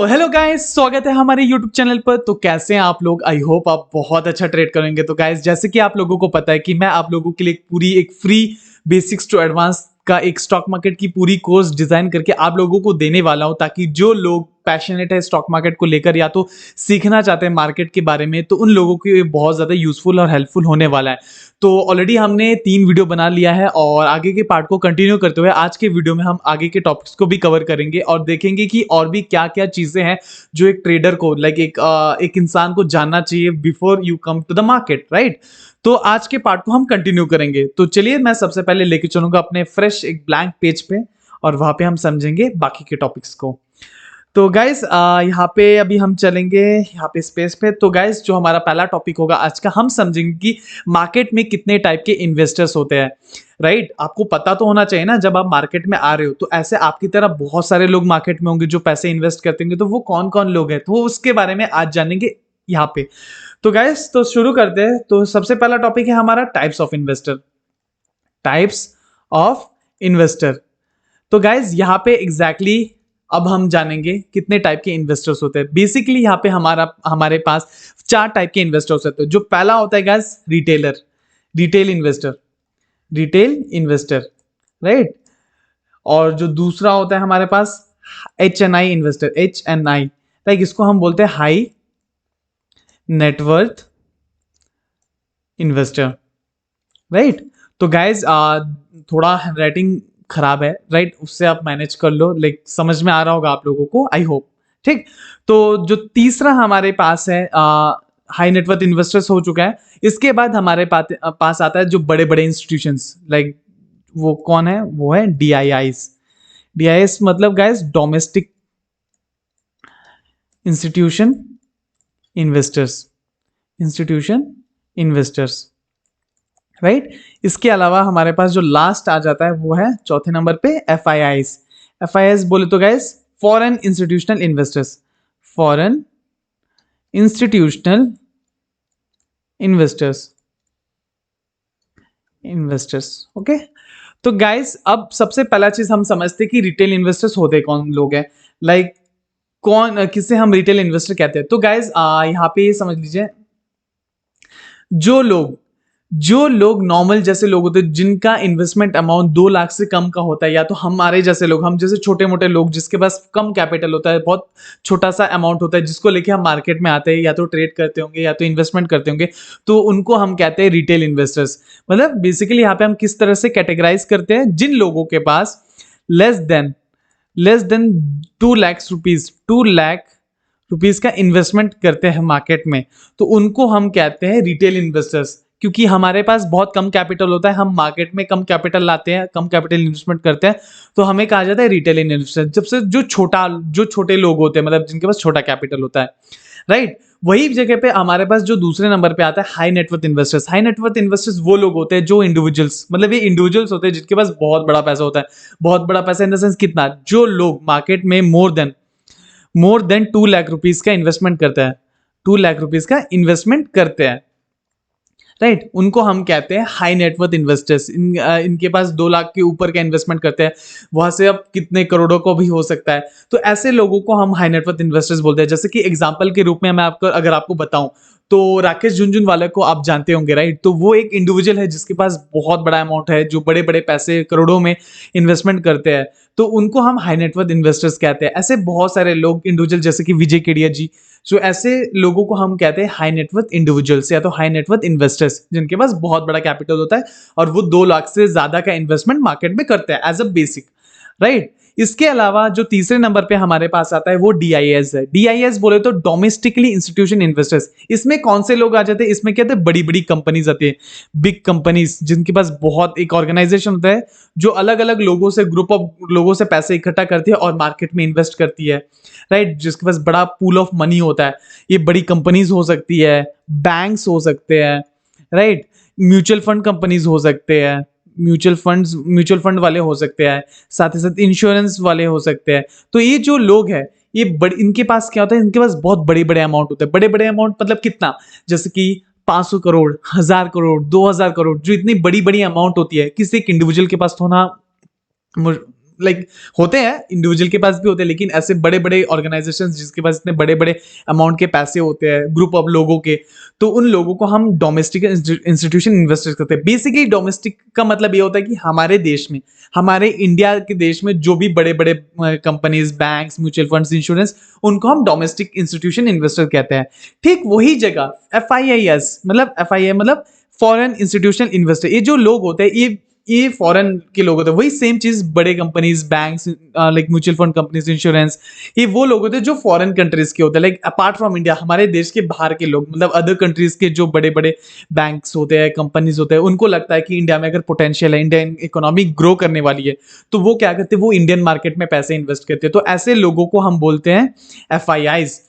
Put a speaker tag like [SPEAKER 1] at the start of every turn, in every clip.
[SPEAKER 1] Hello guys, स्वागत है हमारे YouTube चैनल पर। तो कैसे हैं आप लोग? आई होप आप बहुत अच्छा ट्रेड करेंगे। तो गाइस, जैसे कि आप लोगों को पता है कि मैं आप लोगों के लिए एक फ्री बेसिक्स टू एडवांस का एक स्टॉक मार्केट की पूरी कोर्स डिजाइन करके आप लोगों को देने वाला हूं, ताकि जो लोग पैशनेट है स्टॉक मार्केट को लेकर या तो सीखना चाहते हैं मार्केट के बारे में, तो उन लोगों के लिए बहुत ज़्यादा यूजफुल और हेल्पफुल होने वाला है। तो ऑलरेडी हमने 3 वीडियो बना लिया है और आगे के पार्ट को कंटिन्यू करते हुए आज के वीडियो में हम आगे के टॉपिक्स को भी कवर करेंगे और देखेंगे कि और भी क्या-क्या चीज़ें हैं जो एक ट्रेडर को एक इंसान को जानना चाहिए before you come to the market, right? तो आज के पार्ट को हम कंटिन्यू करेंगे। तो चलिए मैं सबसे पहले लेके चलूंगा अपने फ्रेश एक ब्लैंक पेज पे और वहां पे हम समझेंगे बाकी के टॉपिक्स को। तो गाइस, यहाँ पे अभी हम चलेंगे यहाँ पे स्पेस पे। तो गाइस, जो हमारा पहला टॉपिक होगा आज का, हम समझेंगे कि मार्केट में कितने टाइप के इन्वेस्टर्स होते हैं, राइट? आपको पता तो होना चाहिए ना, जब आप मार्केट में आ रहे हो तो ऐसे आपकी तरह बहुत सारे लोग मार्केट में होंगे जो पैसे इन्वेस्ट करते होंगे। तो वो कौन कौन लोग हैं, तो वो उसके बारे में आज जानेंगे यहाँ पे। तो गाइस, तो शुरू करते हैं। तो सबसे पहला टॉपिक है हमारा types of investor. Types of investor. तो गाइज, यहाँ पे एग्जैक्टली अब हम जानेंगे कितने टाइप के इन्वेस्टर्स होते हैं। बेसिकली यहाँ पे हमारे पास 4 टाइप के इन्वेस्टर्स होते हैं। जो पहला होता है guys retailer, retail investor, retail investor, right? और जो दूसरा होता है हमारे पास HNI इन्वेस्टर, HNI, लाइक इसको हम बोलते हैं हाई नेटवर्थ इन्वेस्टर, राइट? तो गाइज, थोड़ा राइटिंग खराब है, राइट? उससे आप मैनेज कर लो, लाइक समझ में आ रहा होगा आप लोगों को, आई होप। ठीक, तो जो तीसरा हमारे पास है हाई नेटवर्थ इन्वेस्टर्स हो चुका है। इसके बाद हमारे पास आता है जो बड़े बड़े इंस्टीट्यूशंस, लाइक वो कौन है? वो है DIIs। DIIs मतलब guys domestic institution investors, institution investors, right? इसके अलावा हमारे पास जो लास्ट आ जाता है वो है चौथे नंबर पे FIIs। FIIs बोले तो guys foreign institutional investors, foreign institutional investors, investors, okay. तो गाइस, अब सबसे पहला चीज हम समझते हैं कि रिटेल इन्वेस्टर्स होते कौन लोग हैं, लाइक कौन किसे हम रिटेल इन्वेस्टर कहते हैं। तो गाइस, यहाँ पे ये समझ लीजिए, जो लोग नॉर्मल जैसे लोग होते हैं जिनका इन्वेस्टमेंट अमाउंट 2 लाख से कम का होता है, या तो हमारे जैसे लोग, हम जैसे छोटे मोटे लोग जिसके पास कम कैपिटल होता है, बहुत छोटा सा अमाउंट होता है जिसको लेके हम मार्केट में आते हैं, या तो ट्रेड करते होंगे या तो इन्वेस्टमेंट करते होंगे, तो उनको हम कहते हैं रिटेल इन्वेस्टर्स। मतलब बेसिकली यहाँ पे हम किस तरह से कैटेगराइज करते हैं, जिन लोगों के पास less than 2 lakh rupees, 2 lakh rupees का इन्वेस्टमेंट करते हैं मार्केट में, तो उनको हम कहते हैं रिटेल इन्वेस्टर्स। क्योंकि हमारे पास बहुत कम कैपिटल होता है, हम मार्केट में कम कैपिटल लाते हैं, कम कैपिटल इन्वेस्टमेंट करते हैं, तो हमें कहा जाता है रिटेल इन्वेस्टर। जब से जो छोटे लोग होते हैं, मतलब जिनके पास छोटा कैपिटल होता है, राइट? वही जगह पे हमारे पास जो दूसरे नंबर पे आता है high networth investors. High networth investors वो लोग होते हैं जो इंडिविजुअल्स, मतलब ये इंडिविजुअल्स होते हैं जिनके पास बहुत बड़ा पैसा होता है। बहुत बड़ा पैसा इन द सेंस कितना? जो लोग मार्केट में मोर देन 2 लाख रुपीज का इन्वेस्टमेंट करता है, 2 लाख रुपीज का इन्वेस्टमेंट करते हैं, राइट? उनको हम कहते हैं हाई नेटवर्थ इन्वेस्टर्स। इनके पास 2 लाख के ऊपर का इन्वेस्टमेंट करते हैं, वहां से अब कितने करोड़ों को भी हो सकता है। तो ऐसे लोगों को हम हाई नेटवर्थ इन्वेस्टर्स बोलते हैं। जैसे कि एग्जांपल के रूप में मैं अगर आपको बताऊं, तो राकेश झुनझुनवाला को आप जानते होंगे, राइट? तो वो एक इंडिविजुअल है जिसके पास बहुत बड़ा अमाउंट है, जो बड़े बड़े पैसे करोड़ों में इन्वेस्टमेंट करते हैं, तो उनको हम हाई नेटवर्थ इन्वेस्टर्स कहते हैं। ऐसे बहुत सारे लोग इंडिविजुअल, जैसे कि विजय केडिया जी, जो ऐसे लोगों को हम कहते हैं हाई नेटवर्थ इंडिविजुअल्स या तो हाई नेटवर्थ इन्वेस्टर्स, जिनके पास बहुत बड़ा कैपिटल होता है और वो 2 लाख से ज्यादा का इन्वेस्टमेंट मार्केट में करते हैं एज अ बेसिक, राइट? इसके अलावा जो तीसरे नंबर पे हमारे पास आता है वो DIS है। DIS बोले तो डोमेस्टिकली इंस्टीट्यूशन इन्वेस्टर्स। इसमें कौन से लोग आ जाते हैं? इसमें कहते हैं बड़ी बड़ी कंपनीज आती है, बिग कंपनीज, जिनके पास बहुत एक ऑर्गेनाइजेशन होता है जो अलग अलग लोगों से, ग्रुप ऑफ लोगों से पैसे इकट्ठा करती है और मार्केट में इन्वेस्ट करती है, राइट? जिसके पास बड़ा पूल ऑफ मनी होता है। ये बड़ी कंपनीज हो सकती है, बैंक्स हो सकते हैं, राइट? म्यूचुअल फंड कंपनीज हो सकते हैं, म्यूचुअल फंड वाले हो सकते हैं, साथ ही साथ इंश्योरेंस वाले हो सकते हैं। तो ये जो लोग हैं, ये इनके पास क्या होता है? इनके पास बहुत बड़े बड़े अमाउंट होते हैं। बड़े बड़े अमाउंट मतलब कितना? जैसे कि 500 करोड़, 1000 करोड़, 2000 करोड़, जो इतनी बड़ी बड़ी अमाउंट होती है, किसी एक इंडिविजुअल के पास तो ना लाइक होते हैं, इंडिविजुअल के पास भी होते हैं, लेकिन ऐसे बड़े बड़े ऑर्गेनाइजेशंस जिसके पास इतने बड़े बड़े अमाउंट के पैसे होते हैं, ग्रुप ऑफ लोगों के, तो उन लोगों को हम डोमेस्टिक इंस्टीट्यूशन इन्वेस्टर्स करते हैं। बेसिकली डोमेस्टिक का मतलब ये होता है कि हमारे देश में, हमारे इंडिया के देश में जो भी बड़े बड़े companies, banks, mutual funds, insurance, उनको हम डोमेस्टिक इंस्टीट्यूशन इन्वेस्टर कहते हैं। ठीक वही जगह FIIs मतलब FII मतलब फॉरेन इंस्टीट्यूशनल इन्वेस्टर, ये जो लोग होते हैं ये फॉरेन के लोग होते हैं। वही सेम चीज बड़े companies, banks, like mutual fund companies, insurance, ये वो लोग होते हैं जो फॉरेन कंट्रीज के होते हैं, लाइक अपार्ट फ्रॉम इंडिया, हमारे देश के बाहर के लोग, मतलब अदर कंट्रीज के जो बड़े बड़े बैंक्स होते हैं, कंपनीज होते हैं, उनको लगता है कि इंडिया में अगर पोटेंशियल है, इंडियन इकोनॉमी ग्रो करने वाली है, तो वो क्या करते हैं, वो इंडियन मार्केट में पैसे इन्वेस्ट करते हैं। तो ऐसे लोगों को हम बोलते हैं FIIs,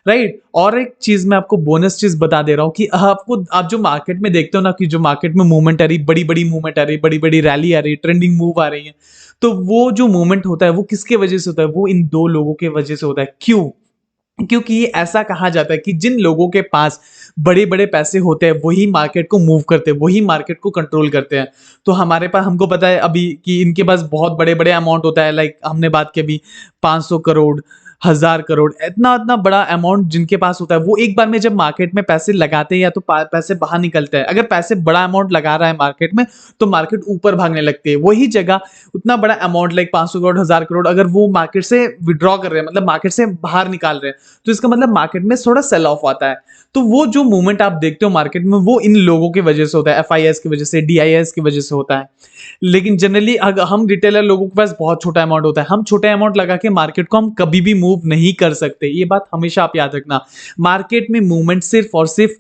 [SPEAKER 1] राइट। और एक चीज मैं आपको बोनस चीज बता दे रहा हूं कि आप जो मार्केट में देखते हो ना, कि जो मार्केट में मूवमेंट आ रही, बड़ी बड़ी मूवमेंट आ रही, बड़ी बड़ी रैली आ रही, ट्रेंडिंग मूव आ रही है, तो वो जो मूवमेंट होता है वो किसके वजह से होता है, वो इन दो लोगों के वजह से होता है। क्यों? क्योंकि ऐसा कहा जाता है कि जिन लोगों के पास बड़े बड़े पैसे होते हैं वही मार्केट को मूव करते हैं, वही मार्केट को कंट्रोल करते हैं। तो हमारे पास, हमको पता है अभी कि इनके पास बहुत बड़े बड़े अमाउंट होता है, लाइक हमने बात की अभी 500 करोड़, 1000 करोड़, इतना इतना बड़ा अमाउंट जिनके पास होता है, वो एक बार में जब मार्केट में पैसे लगाते हैं या तो पैसे बाहर निकलते हैं। अगर पैसे बड़ा अमाउंट लगा रहा है मार्केट में, तो मार्केट ऊपर भागने लगती है। वही जगह उतना बड़ा अमाउंट लाइक 500 करोड़, 1000 करोड़ अगर वो मार्केट से विड्रॉ कर रहे हैं, मतलब मार्केट से बाहर निकाल रहे हैं, तो इसका मतलब मार्केट में थोड़ा सेल ऑफ आता है। तो वो जो मूवमेंट आप देखते हो मार्केट में, वो इन लोगों की वजह से होता है, FIIs की वजह से, DIIs की वजह से होता है। लेकिन जनरली अगर हम रिटेलर लोगों के पास बहुत छोटा अमाउंट होता है, हम छोटे अमाउंट लगा के मार्केट को हम कभी भी मूव नहीं कर सकते। ये बात हमेशा आप याद रखना। मार्केट में मूवमेंट सिर्फ और सिर्फ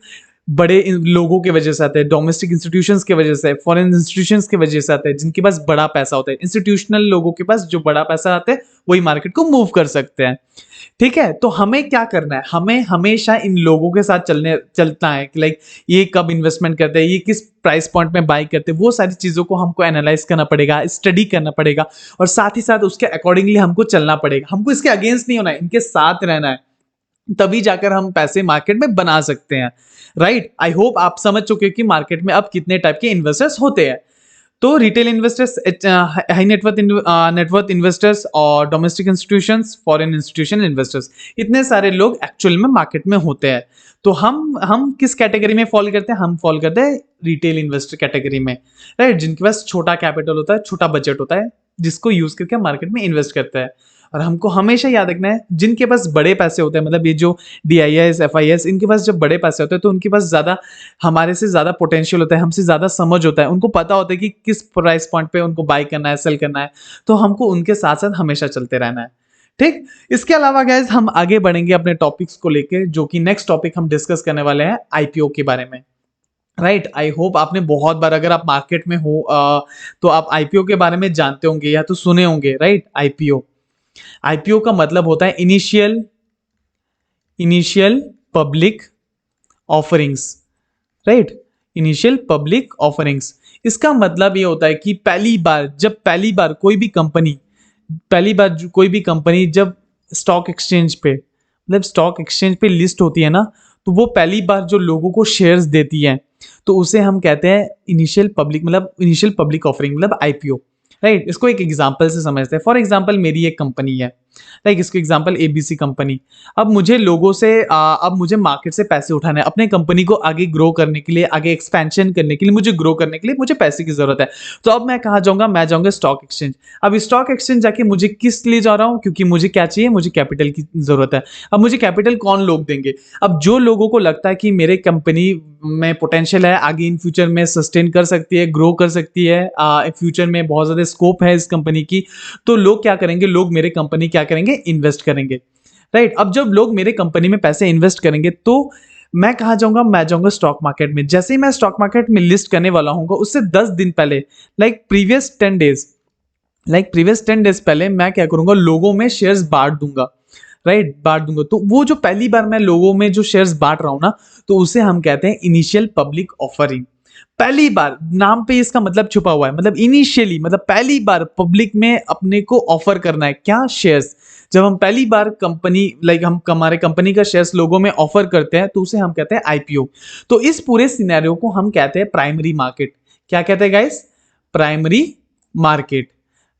[SPEAKER 1] बड़े लोगों के वजह से आते हैं, डोमेस्टिक इंस्टीट्यूशंस के वजह से, फॉरेन इंस्टीट्यूशंस के वजह से आते हैं, जिनके पास बड़ा पैसा होता है। इंस्टीट्यूशनल लोगों के पास जो बड़ा पैसा आता है वही मार्केट को मूव कर सकते हैं। ठीक है, तो हमें क्या करना है, हमें हमेशा इन लोगों के साथ चलता है कि लाइक ये कब इन्वेस्टमेंट करते हैं, ये किस प्राइस पॉइंट में बाई करते हैं, वो सारी चीजों को हमको एनालाइज करना पड़ेगा, स्टडी करना पड़ेगा, और साथ ही साथ उसके अकॉर्डिंगली हमको चलना पड़ेगा। हमको इसके अगेंस्ट नहीं होना है, इनके साथ रहना है, तभी जाकर हम पैसे मार्केट में बना सकते हैं। राइट, आई होप आप समझ चुके हो कि मार्केट में अब कितने टाइप के इन्वेस्टर्स होते हैं। तो retail investors, high networth investors, और domestic institutions, foreign institution investors, इतने सारे लोग एक्चुअल में मार्केट में होते हैं। तो हम किस कैटेगरी में फॉल करते हैं, हम फॉल करते हैं रिटेल इन्वेस्टर कैटेगरी में, राइट, जिनके पास छोटा कैपिटल होता है, छोटा बजट होता है, जिसको यूज करके मार्केट में इन्वेस्ट करता है। और हमको हमेशा याद रखना है, जिनके पास बड़े पैसे होते हैं, मतलब ये जो DIIs, FIIs, इनके पास जब बड़े पैसे होते हैं तो उनके पास ज्यादा, हमारे से ज्यादा पोटेंशियल होता है, हमसे ज्यादा समझ होता है, उनको पता होता है कि किस प्राइस पॉइंट पे उनको बाय करना है, सेल करना है। तो हमको उनके साथ साथ हमेशा चलते रहना है। ठीक, इसके अलावा गाइज हम आगे बढ़ेंगे अपने टॉपिक्स को लेके, जो कि नेक्स्ट टॉपिक हम डिस्कस करने वाले हैं IPO के बारे में। राइट, आई होप आपने बहुत बार, अगर आप मार्केट में हो तो आप IPO के बारे में जानते होंगे या तो सुने होंगे। राइट, IPO का मतलब होता है initial public offerings. Right, initial public offerings, इसका मतलब ये होता है कि पहली बार कोई भी कंपनी जब स्टॉक एक्सचेंज पे, मतलब स्टॉक एक्सचेंज पे लिस्ट होती है ना, तो वो पहली बार जो लोगों को शेयर्स देती है, तो उसे हम कहते हैं इनिशियल पब्लिक ऑफरिंग, मतलब IPO। राइट, इसको एक एग्जांपल से समझते हैं। फॉर एग्जांपल, मेरी एक कंपनी है, लाइक इसको एग्जांपल ABC कंपनी। अब मुझे मार्केट से पैसे उठाने हैं, अपने कंपनी को आगे ग्रो करने के लिए, आगे एक्सपेंशन करने के लिए, मुझे ग्रो करने के लिए मुझे पैसे की जरूरत है। तो अब मैं कहाँ जाऊंगा, मैं जाऊंगा स्टॉक एक्सचेंज। अब स्टॉक एक्सचेंज जाके मुझे किस लिए जा रहा हूँ, क्योंकि मुझे क्या चाहिए, मुझे कैपिटल की जरूरत है। अब मुझे कैपिटल कौन लोग देंगे, अब जो लोगों को लगता है कि मेरे कंपनी में पोटेंशियल है, आगे इन फ्यूचर में सस्टेन कर सकती है, ग्रो कर सकती है, फ्यूचर में बहुत ज्यादा स्कोप है इस कंपनी की, तो लोग क्या करेंगे, लोग मेरे कंपनी क्या करेंगे, इन्वेस्ट करेंगे। राइट, अब जब लोग मेरे कंपनी में पैसे इन्वेस्ट करेंगे, तो मैं कहाँ जाऊंगा, मैं जाऊंगा स्टॉक मार्केट में। जैसे ही मैं स्टॉक मार्केट में लिस्ट करने वाला हूँ, उससे 10 दिन पहले, लाइक प्रीवियस 10 डेज पहले मैं क्या करूंगा, लोगों में शेयर्स बांट दूंगा। राइट, बांट दूंगा। तो वो जो पहली बार मैं लोगों में जो शेयर्स बांट रहा हूं ना, तो उसे हम कहते हैं इनिशियल पब्लिक ऑफरिंग। पहली बार, नाम पे इसका मतलब छुपा हुआ है, मतलब इनिशियली, मतलब पहली बार पब्लिक में अपने को ऑफर करना है, क्या, शेयर्स। जब हम पहली बार हम हमारे कंपनी का शेयर्स लोगों में ऑफर करते हैं, तो उसे हम कहते हैं IPO। तो इस पूरे सिनेरियो को हम कहते हैं प्राइमरी मार्केट। क्या कहते हैं गाइस, प्राइमरी मार्केट।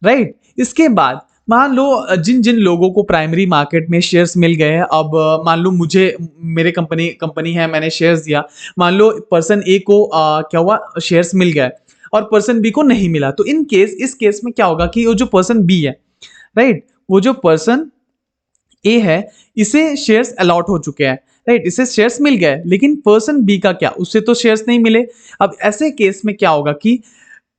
[SPEAKER 1] राइट, इसके बाद मान लो जिन जिन लोगों को प्राइमरी मार्केट में शेयर्स मिल गए हैं, अब मान लो मुझे, मेरे कंपनी है, मैंने शेयर्स दिया, मान लो पर्सन ए को क्या हुआ, शेयर्स मिल गए और पर्सन बी को नहीं मिला, तो इस केस में क्या होगा कि वो जो पर्सन बी है, राइट, वो जो पर्सन ए है, इसे शेयर्स अलॉट हो चुके हैं, राइट, इसे शेयर्स मिल गए, लेकिन पर्सन बी का क्या, उससे तो शेयर्स नहीं मिले। अब ऐसे केस में क्या होगा कि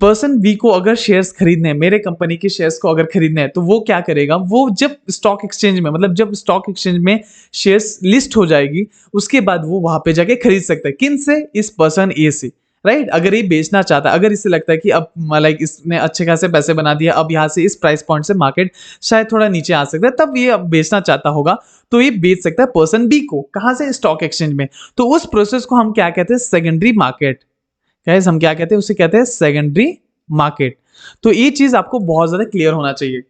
[SPEAKER 1] पर्सन बी को अगर शेयर्स खरीदने हैं, मेरे कंपनी के शेयर्स को अगर खरीदने हैं, तो वो क्या करेगा, वो जब स्टॉक एक्सचेंज में, मतलब जब स्टॉक एक्सचेंज में शेयर्स लिस्ट हो जाएगी, उसके बाद वो वहां पे जाके खरीद सकता है, किन से, इस पर्सन ए से, राइट। अगर ये बेचना चाहता है, अगर इसे लगता है कि अब लाइक इसने अच्छे खासे पैसे बना दिया, अब यहाँ से इस प्राइस पॉइंट से मार्केट शायद थोड़ा नीचे आ सकता है, तब ये अब बेचना चाहता होगा, तो ये बेच सकता है पर्सन बी को, कहां से, स्टॉक एक्सचेंज में। तो उस प्रोसेस को हम क्या कहते हैं, सेकेंडरी मार्केट। गाइस हम क्या कहते हैं, उसे कहते हैं सेकेंडरी मार्केट। तो ये चीज आपको बहुत ज्यादा क्लियर होना चाहिए,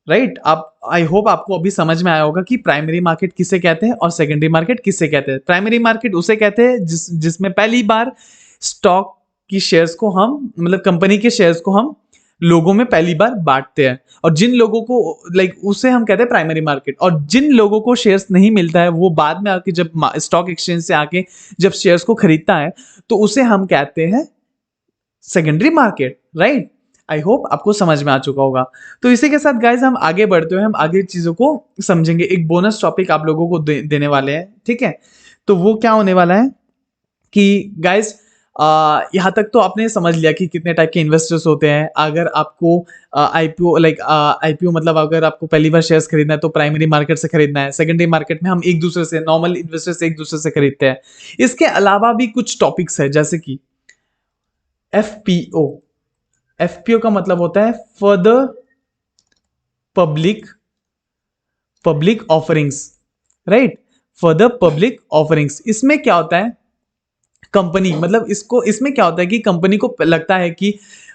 [SPEAKER 1] राइट। आप, आई होप आपको अभी समझ में आया होगा कि प्राइमरी मार्केट किसे कहते हैं और सेकेंडरी मार्केट किसे कहते हैं। प्राइमरी मार्केट उसे कहते हैं जिसमें पहली बार स्टॉक की शेयर्स को हम, मतलब कंपनी के शेयर्स को हम लोगों में पहली बार बांटते हैं, और जिन लोगों को लाइक उसे हम कहते हैं प्राइमरी मार्केट। और जिन लोगों को शेयर्स नहीं मिलता है, वो बाद में आके जब स्टॉक एक्सचेंज से आके जब शेयर्स को खरीदता है, तो उसे हम कहते हैं secondary market, right. I hope आपको समझ में आ चुका होगा। तो इसी के साथ गाइज हम आगे बढ़ते हुए हम आगे चीजों को समझेंगे। एक बोनस टॉपिक आप लोगों को देने वाले हैं, ठीक है। तो वो क्या होने वाला है कि गाइज यहाँ तक तो आपने समझ लिया कि कितने टाइप के इन्वेस्टर्स होते हैं। अगर आपको आईपीओ आईपीओ मतलब अगर आपको पहली बार शेयर्स खरीदना है, तो प्राइमरी मार्केट से खरीदना है। सेकेंडरी मार्केट में हम एक दूसरे से, नॉर्मल इन्वेस्टर्स एक दूसरे से खरीदते हैं। इसके अलावा भी कुछ टॉपिक्स है, जैसे कि एफपीओ। एफपीओ का मतलब होता है further public offerings, right, further public offerings. इसमें क्या होता है, कंपनी, मतलब इसमें क्या होता है कि कंपनी को लगता है कि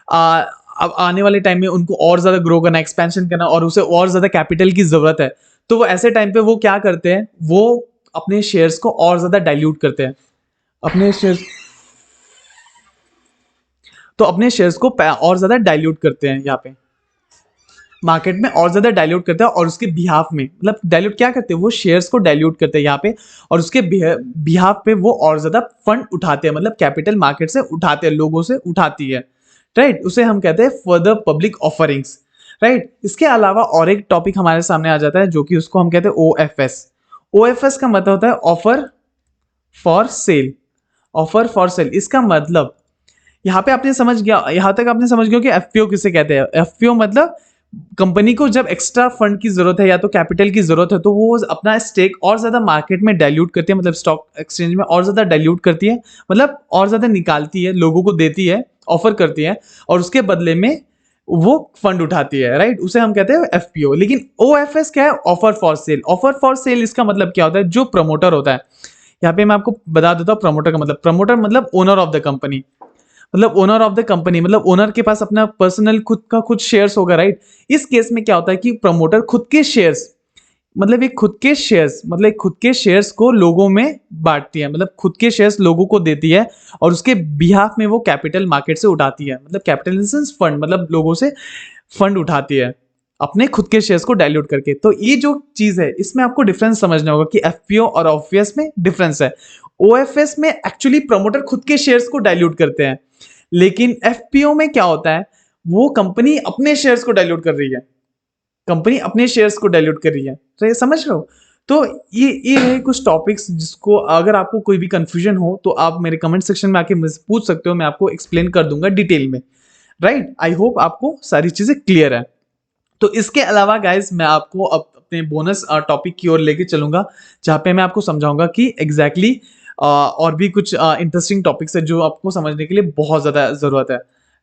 [SPEAKER 1] अब आने वाले टाइम में उनको और ज्यादा ग्रो करना, एक्सपेंशन करना, और उसे और ज्यादा कैपिटल की जरूरत है। तो वो ऐसे टाइम पे वो क्या करते हैं, वो अपने शेयर्स को और ज्यादा डाइल्यूट करते हैं, अपने शेयर्स अपने शेयर्स को और ज्यादा डाइल्यूट करते हैं, यहाँ पे मार्केट में और ज्यादा डाइल्यूट करते हैं। और उसके बिहाफ में, मतलब डाइल्यूट क्या करते हैं, वो शेयर्स को डाइल्यूट करते हैं यहाँ पे, और उसके बिहाफ पे वो और ज्यादा फंड उठाते हैं, मतलब कैपिटल मार्केट से उठाते हैं, लोगों से उठाती है, राइट। उसे हम कहते हैं फर्दर पब्लिक ऑफरिंग्स, राइट। इसके अलावा और एक टॉपिक हमारे सामने आ जाता है, जो कि उसको हम कहते हैं ओएफएस। ओएफएस का मतलब होता है offer for sale. Offer for sale, इसका मतलब यहाँ पे आपने समझ गया, यहाँ तक आपने समझ गया कि एफपीओ किसे कहते हैं। एफपीओ मतलब कंपनी को जब एक्स्ट्रा फंड की जरूरत है या तो कैपिटल की जरूरत है, तो वो अपना स्टेक और ज्यादा मार्केट में डाइल्यूट करती है, मतलब स्टॉक एक्सचेंज में और ज्यादा डाइल्यूट करती है, मतलब और ज्यादा निकालती है, लोगों को देती है, ऑफर करती है, और उसके बदले में वो फंड उठाती है, राइट। उसे हम कहते हैं एफपीओ। लेकिन ओएफएस क्या है, offer for sale. Offer for sale इसका मतलब क्या होता है, जो प्रमोटर होता है, यहाँ पे मैं आपको बता देता हूँ प्रमोटर का मतलब। प्रमोटर मतलब ओनर ऑफ द कंपनी, मतलब ओनर ऑफ द कंपनी, मतलब ओनर के पास अपना पर्सनल खुद शेयर्स होगा, राइट। इस केस में क्या होता है कि प्रमोटर खुद के शेयर्स, मतलब एक खुद के शेयर्स को लोगों में बांटती है, मतलब खुद के शेयर्स लोगों को देती है, और उसके बिहाफ में वो कैपिटल मार्केट से उठाती है, मतलब कैपिटल इन सेंस फंड, मतलब लोगों से फंड उठाती है अपने खुद के शेयर्स को डाइल्यूट करके। तो ये जो चीज है, इसमें आपको डिफरेंस समझना होगा कि एफपीओ और ओएफएस में डिफरेंस है। ओएफएस में एक्चुअली प्रमोटर खुद के शेयर्स को डाइल्यूट करते हैं, लेकिन एफपीओ में क्या होता है, वो कंपनी अपने शेयर्स को डाइल्यूट कर रही है, कंपनी अपने शेयर्स को डाइल्यूट कर रही है। तो ये समझ लो। तो ये है कुछ टॉपिक्स, जिसको अगर आपको कोई भी कंफ्यूजन हो तो आप मेरे कमेंट सेक्शन में आके मुझसे पूछ सकते हो, मैं आपको एक्सप्लेन कर दूंगा डिटेल में, राइट। आई होप आपको सारी चीजें क्लियर है। तो इसके अलावा गाइज मैं आपको अपने बोनस टॉपिक की ओर लेके चलूंगा, जहाँ पे मैं आपको समझाऊंगा कि एग्जैक्टली और भी कुछ इंटरेस्टिंग टॉपिक्स है, जो आपको समझने के लिए बहुत ज्यादा जरूरत है,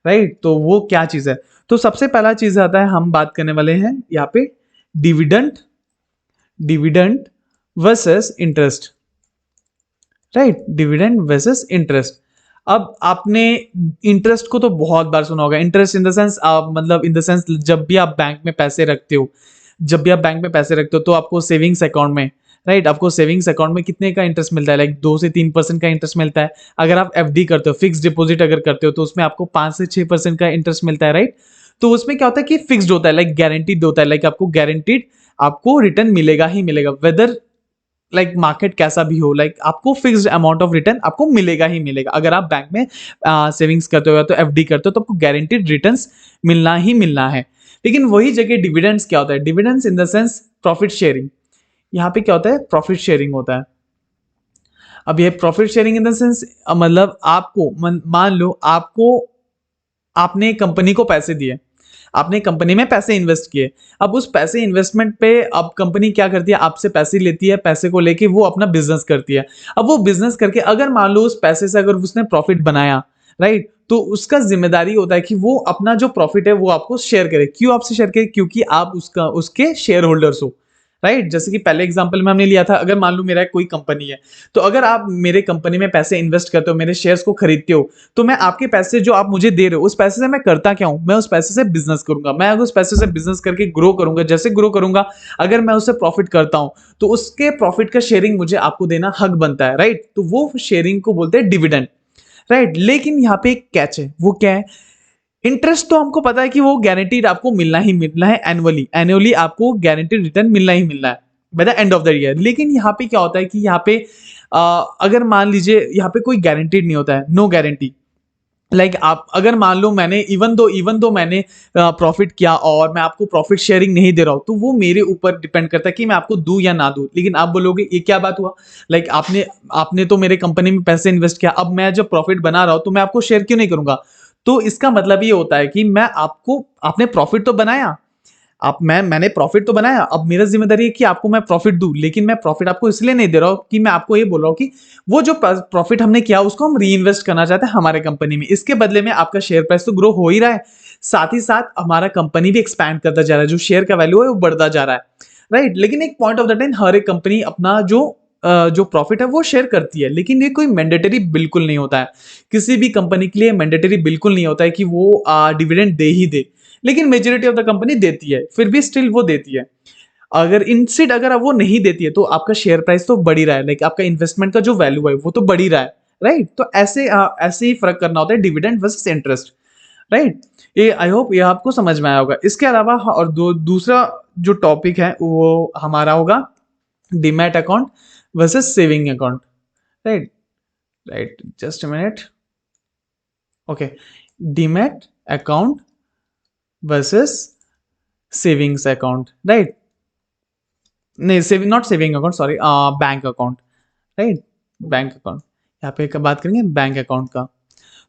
[SPEAKER 1] राइट। तो वो क्या चीज है, तो सबसे पहला चीज आता है, हम बात करने वाले हैं यहाँ पे dividend versus interest, right. Dividend versus interest. अब आपने इंटरेस्ट को तो बहुत बार सुना होगा। इंटरेस्ट इन द सेंस, मतलब इन द सेंस, जब भी आप बैंक में पैसे रखते हो, तो आपको सेविंग्स अकाउंट में, राइट, आपको सेविंग्स अकाउंट में कितने का इंटरेस्ट मिलता है, लाइक 2 से 3% का इंटरेस्ट मिलता है। अगर आप एफडी करते हो, फिक्स डिपॉजिट अगर करते हो, तो उसमें आपको 5 से 6% का इंटरेस्ट मिलता है, राइट। तो उसमें क्या होता है कि फिक्स्ड होता है, लाइक गारंटीड होता है, लाइक आपको गारंटीड आपको रिटर्न मिलेगा ही मिलेगा, वेदर लाइक मार्केट कैसा भी हो, लाइक आपको फिक्स्ड अमाउंट ऑफ रिटर्न आपको मिलेगा ही मिलेगा। अगर आप बैंक में सेविंग्स करते हो या तो एफडी करते हो तो आपको गारंटीड रिटर्न्स मिलना ही मिलना है। लेकिन वही जगह डिविडेंड्स क्या होता है, dividends in the sense profit sharing. यहाँ पे क्या होता है, प्रॉफिट शेयरिंग होता है। अब ये profit sharing in the sense मतलब आपको मान लो आपको, आपने कंपनी को पैसे दिए, आपने कंपनी में पैसे इन्वेस्ट किए, अब उस पैसे इन्वेस्टमेंट पे अब कंपनी क्या करती है, आपसे पैसे लेती है, पैसे को लेके वो अपना बिजनेस करती है। अब वो बिजनेस करके अगर मान लो उस पैसे से अगर उसने प्रॉफिट बनाया, राइट, तो उसका जिम्मेदारी होता है कि वो अपना जो प्रॉफिट है वो आपको शेयर करे। क्यों आपसे शेयर करे, क्योंकि आप उसका उसके शेयर होल्डर्स हो, राइट। जैसे कि पहले एग्जांपल में हमने लिया था, अगर मान लो मेरा कोई कंपनी है, तो अगर आप मेरे कंपनी में पैसे इन्वेस्ट करते हो, मेरे शेयर्स को खरीदते हो, तो मैं आपके पैसे जो आप मुझे दे रहे हो उस पैसे से मैं करता क्या हूं, मैं उस पैसे से बिजनेस करूंगा। मैं अगर उस पैसे से बिजनेस करके ग्रो करूंगा, जैसे ग्रो करूंगा, अगर मैं उससे प्रॉफिट करता हूं तो उसके प्रॉफिट का शेयरिंग मुझे आपको देना हक बनता है, राइट। तो वो शेयरिंग को बोलते हैं डिविडेंड, राइट। लेकिन यहाँ पे एक कैच है, वो क्या है, इंटरेस्ट तो हमको पता है कि वो गारंटीड आपको मिलना ही मिलना है, एनुअली एनुअली आपको गारंटीड रिटर्न मिलना ही मिलना है by the end of the year. लेकिन यहाँ पे क्या होता है कि यहाँ पे अगर मान लीजिए यहाँ पे कोई गारंटीड नहीं होता है, नो गारंटी। लाइक आप अगर मान लो मैंने इवन दो मैंने प्रॉफिट किया और मैं आपको प्रॉफिट शेयरिंग नहीं दे रहा हूं, तो वो मेरे ऊपर डिपेंड करता है कि मैं आपको दूं या ना दूं। लेकिन आप बोलोगे ये क्या बात हुआ, लाइक आपने आपने तो मेरे कंपनी में पैसे इन्वेस्ट किया, अब मैं जब प्रॉफिट बना रहा हूं तो मैं आपको शेयर क्यों नहीं करूंगा। तो इसका मतलब ये होता है कि मैं आपको, आपने प्रॉफिट तो बनाया, आप मैंने प्रॉफिट तो बनाया, अब मेरा जिम्मेदारी है कि आपको मैं प्रॉफिट दूं। लेकिन मैं प्रॉफिट आपको इसलिए नहीं दे रहा हूं कि मैं आपको ये बोल रहा हूं कि वो जो प्रॉफिट हमने किया उसको हम री इन्वेस्ट करना चाहते हैं हमारे कंपनी में। इसके बदले में आपका शेयर प्राइस तो ग्रो हो ही रहा है, साथ ही साथ हमारा कंपनी भी एक्सपैंड करता जा रहा है, जो शेयर का वैल्यू है वो बढ़ता जा रहा है, राइट। लेकिन एक पॉइंट ऑफ द टाइम हर एक कंपनी अपना जो प्रॉफिट है वो शेयर करती है, लेकिन ये कोई मैंडेटरी बिल्कुल नहीं होता है। किसी भी कंपनी के लिए मैंडेटरी बिल्कुल नहीं होता है कि वो डिविडेंड दे ही दे, लेकिन मेजोरिटी ऑफ द कंपनी देती है, फिर भी स्टिल वो देती है। अगर इंस्टेड अगर वो नहीं देती है तो आपका शेयर प्राइस तो बढ़ ही रहा है, लाइक आपका इन्वेस्टमेंट का जो वैल्यू है वो तो बढ़ ही रहा है, राइट। तो ऐसे ही फर्क करना होता है डिविडेंड वर्सेस इंटरेस्ट, राइट। ये आई होप ये आपको समझ में आया होगा। इसके अलावा और दूसरा जो टॉपिक है वो हमारा होगा demat account versus saving account, right. Right, just a minute, okay. Demat account versus savings account, right. नहीं, saving not saving account, sorry, bank account, right. Bank account, यहाँ पे बात करेंगे बैंक अकाउंट का।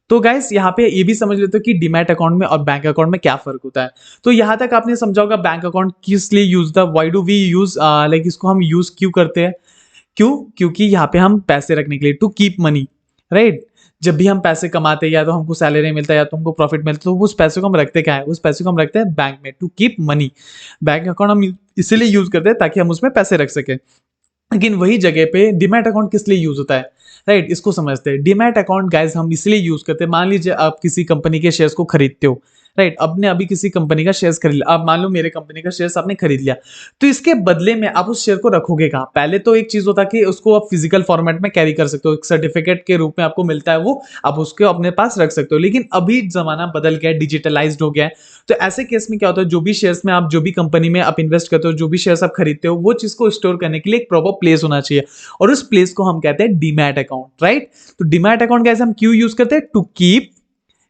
[SPEAKER 1] तो गाइस यहाँ पे ये भी समझ लेते हो कि डीमैट अकाउंट में और बैंक अकाउंट में क्या फर्क होता है। तो यहाँ तक आपने समझा होगा बैंक अकाउंट किस लिए यूज था, why do we use, like इसको हम यूज क्यों करते हैं, क्यों, क्योंकि यहाँ पे हम पैसे रखने के लिए, टू कीप मनी, राइट। जब भी हम पैसे कमाते हैं या तो हमको सैलरी मिलता है या तो हमको प्रॉफिट मिलता है, तो उस पैसे को हम रखते क्या है, उस पैसे को हम रखते हैं बैंक में, to keep money. Bank account हम इसीलिए यूज करते हैं ताकि हम उसमें पैसे रख सके। लेकिन वही जगह पे डीमैट अकाउंट किस लिए यूज होता है, राइट, इसको समझते हैं। डीमैट अकाउंट गाइस हम इसलिए यूज करते हैं, मान लीजिए आप किसी कंपनी के शेयर्स को खरीदते हो, राइट। आपने अभी किसी कंपनी का शेयर्स खरीद लिया, अब मान लो मेरे कंपनी का शेयर्स आपने खरीद लिया, तो इसके बदले में आप उस शेयर को रखोगे कहाँ। पहले तो एक चीज होता है कि उसको आप फिजिकल फॉर्मेट में कैरी कर सकते हो, एक सर्टिफिकेट के रूप में आपको मिलता है, वो आप उसको अपने पास रख सकते हो। लेकिन अभी जमाना बदल गया है, डिजिटलाइज्ड हो गया है। तो ऐसे केस में क्या होता है, जो भी शेयर्स में आप, जो भी कंपनी में आप इन्वेस्ट करते हो, जो भी शेयर्स आप खरीदते हो, वो चीज को स्टोर करने के लिए एक प्रॉपर प्लेस होना चाहिए, और उस प्लेस को हम कहते हैं डीमैट अकाउंट, राइट। तो डीमैट अकाउंट कैसे हम क्यों यूज करते हैं, टू कीप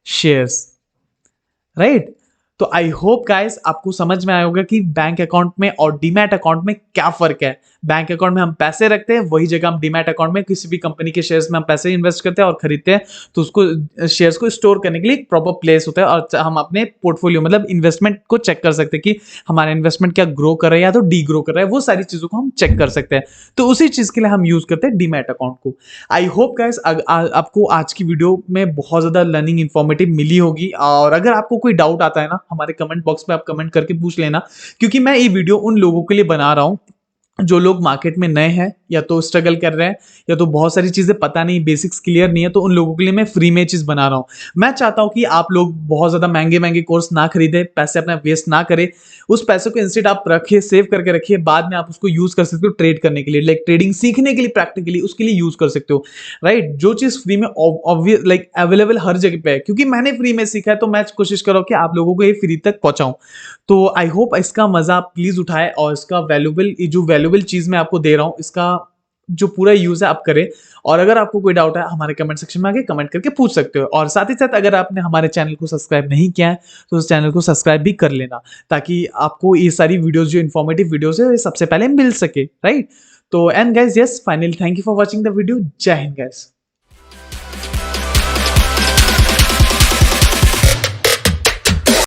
[SPEAKER 1] शेयर्स, राइट। तो आई होप गाइस आपको समझ में आया होगा कि बैंक अकाउंट में और डीमैट अकाउंट में क्या फर्क है। बैंक अकाउंट में हम पैसे रखते हैं, वही जगह हम डीमैट अकाउंट में किसी भी कंपनी के शेयर्स में हम पैसे इन्वेस्ट करते हैं और खरीदते हैं, तो उसको शेयर्स को स्टोर करने के लिए एक प्रॉपर प्लेस होता है, और हम अपने पोर्टफोलियो मतलब इन्वेस्टमेंट को चेक कर सकते हैं कि हमारा इन्वेस्टमेंट क्या ग्रो कर रहा है या तो डी ग्रो कर रहा है, वो सारी चीजों को हम चेक कर सकते हैं। तो उसी चीज के लिए हम यूज करते हैं डीमैट अकाउंट को। आई होप गाइस आपको आज की वीडियो में बहुत ज्यादा लर्निंग इन्फॉर्मेटिव मिली होगी, और अगर आपको कोई डाउट आता है ना, हमारे कमेंट बॉक्स में आप कमेंट करके पूछ लेना, क्योंकि मैं ये वीडियो उन लोगों के लिए बना रहा हूँ जो लोग मार्केट में नए हैं या तो स्ट्रगल कर रहे हैं या तो बहुत सारी चीज़ें पता नहीं, बेसिक्स क्लियर नहीं है, तो उन लोगों के लिए मैं फ्री में चीज़ बना रहा हूँ। मैं चाहता हूँ कि आप लोग बहुत ज़्यादा महंगे कोर्स ना खरीदें, पैसे अपना वेस्ट ना करें। उस पैसे को इंस्टेड आप रखिए, सेव करके रखिए, बाद में आप उसको यूज़ कर सकते हो ट्रेड करने के लिए, लाइक ट्रेडिंग सीखने के लिए, प्रैक्टिकली उसके लिए यूज़ कर सकते हो, राइट? जो चीज़ फ्री में ऑब्वियस लाइक अवेलेबल हर जगह पे है, क्योंकि मैंने फ्री में सीखा है तो मैं कोशिश कर रहा हूँ कि आप लोगों को ये फ्री तक पहुँचाऊँ। तो आई होप इसका मज़ा आप प्लीज़ उठाएँ और इसका जो वैल्यूएबल चीज़ मैं आपको दे रहा हूँ, इसका जो पूरा यूज़ है आप करें। और अगर आपको कोई डाउट है, हमारे कमेंट सेक्शन में आके कमेंट करके पूछ सकते हो। और साथ ही साथ अगर आपने हमारे चैनल को सब्सक्राइब नहीं किया है, तो उस चैनल को सब्सक्राइब भी कर लेना, ताकि आपको ये सारी वीडियोज़ जो इन्फॉर्मेटिव वीडियोज़ है, ये सबसे पहले मिल सके, राइट? तो and guys, yes, finally thank you for watching the video. जय हिंद गाइज़।